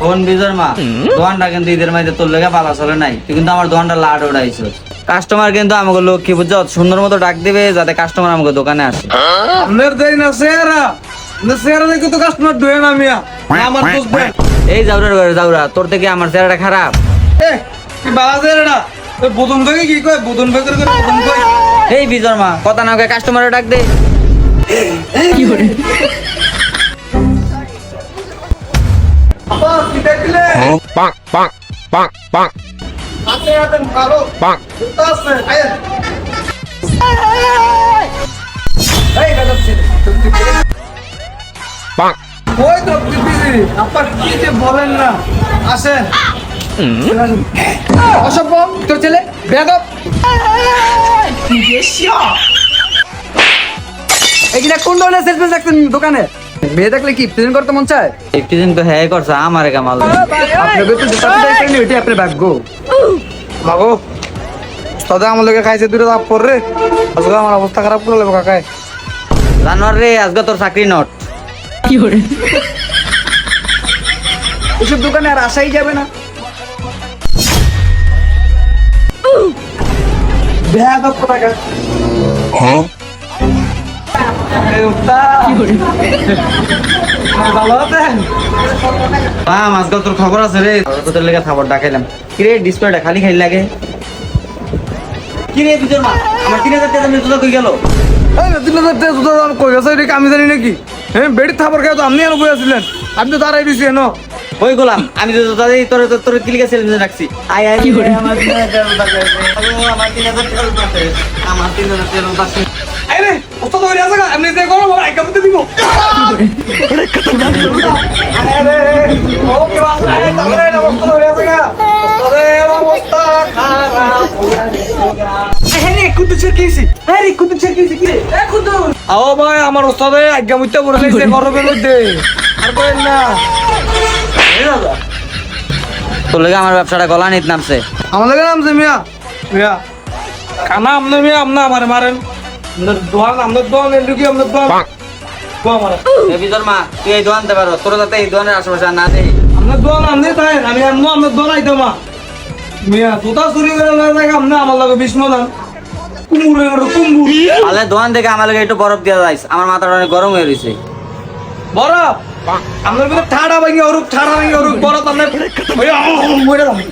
কোন বিজয় মা দোকানটা কিন্তু ঈদের মাঝে তোর লেগে পালা চলে নাই, তুই কিন্তু আমার দোকানটা লাট উড়াইছিস। কাস্টমার কিন্তু আমাকে লক্ষ্মী বুঝছো সুন্দর মতো ডাক দিবে যাতে কাস্টমার আমাকে দোকানে আসে। আমাদের দেই না চেহারা, চেহারা দেখে তো কাস্টমার ধুয়ে না মিয়া, আমার দোষ দেন। এই যাওরার ঘরে যাওরা, তোর থেকে আমার চেহারাটা খারাপ। কি বালা চেহারা, ওই বুদন ভাগে কি কয়, বুদন ভাগের করে বুদন কয়। এই বিজয় মা কথা না কয়ে কাস্টমারে ডাক দে। কি করে আপা কি দেখলে? Bonk, bonk, bonk, bonk, হাতে হাতে ভালো bonk. জুতা আছে, আয়। এই বেদব ছেলে, Bonk. ওই তো পিপিসি, আপা কি যে বলেন না, আসেন। অসভ্য তোর ছেলে বেদব। এইটা কোন ধরনের সেলফি দেখছেন দোকানে? মেয়ে দেখলে কি প্রেজেন্ট করতে মন চায়? একটু দিন তো হ্যাঁ করছে আমার কামাল। আপনাকে তো জুতা পিটাই করেনি, ওইটাই আপনার ভাগ্য। বাবু দাদা আমার লোকে খাইছে দূরে দাপ পর রে, আজকে আমার অবস্থা খারাপ করে লেবো কাকায়। জানোয়ার রে আজকে তোর চাকরি নট। এসব দোকানে আর আসাই যাবে না। বেয়াদব কোথাকার। এই উস্তা। ভালো আছেন? আজকাল তোর খবর আছে রে, তোর লেগে খাবার ডাকাইলাম। কিরে ডিসপ্লেটা খালি খাই লাগে। কিরে বিজয় মা আমার 3000 টাকা দামের জুতা কই গেল? এই 3000 টাকা জুতা দাম কই গেছে এটা কি আমি জানি নাকি? হ্যাঁ বেড়ি থাপড় খেয়ে তো আপনি আর বই আছিলেন, আপনি তো দাঁড়াই দিছি এনো। ওই গোলাম আমি তো জুতা দিই তোর তোর কিলিকা চ্যালেঞ্জ রাখছি। আয় আয় আমার 3000 টাকা জুতা আছে। আমার 3000 টাকা জুতা আছে। আমার 3000 টাকা জুতা আছে। আরে ওস্তাদ হয়ে আছে গা, এমনি যে করো ভাই কামতে দিব। আরে খতরনাক আরে ওকে বাস আরে তাহলে না ওস্তাদ হয়ে আছে গা, ওস্তাদের অবস্থা খারাপ। আরে কুতু ছেকিছি, আরে কুতু ছেকিছি কি এ কুতু আও ভাই আমার ওস্তাদে আজ্ঞা মুইতে বলে লাইছে গরমের মধ্যে আর করেন না। এই দাদা তোর লেগে আমার ব্যবসাটা গলা নিতে নামছে। আমাদের নাম যে মিয়া মিয়া কানা আমনে মিয়া আমনা আমারে মারেন। আমাদের দোয়ান আমাদের দোয়ান এর লুকি আমাদের দোয়ান Bonk. দোয়া মারে। এই বিজয় মা তুই এই দোকানতে পারো, তোর যাতে এই দোকানের আশেপাশে আর না দেই। আমাদের দোয়ান আমনে তাই আমি আমনো আমাদের দোয়ান আইতাম মা মিয়া জুতা চুরি করে লয়ে যায় আমনে আমার লাগে বিষ্ণু দান কুমুরে কুমুর তাহলে দোকান থেকে আমার লাগে একটু বরফ দিয়ে যাইস, আমার মাথাটা অনেক গরম হয়ে রয়েছে। বড় আমাদের ভিতরে ঠাড়া ভাঙি অরুক বড় তাহলে মরে যাবে।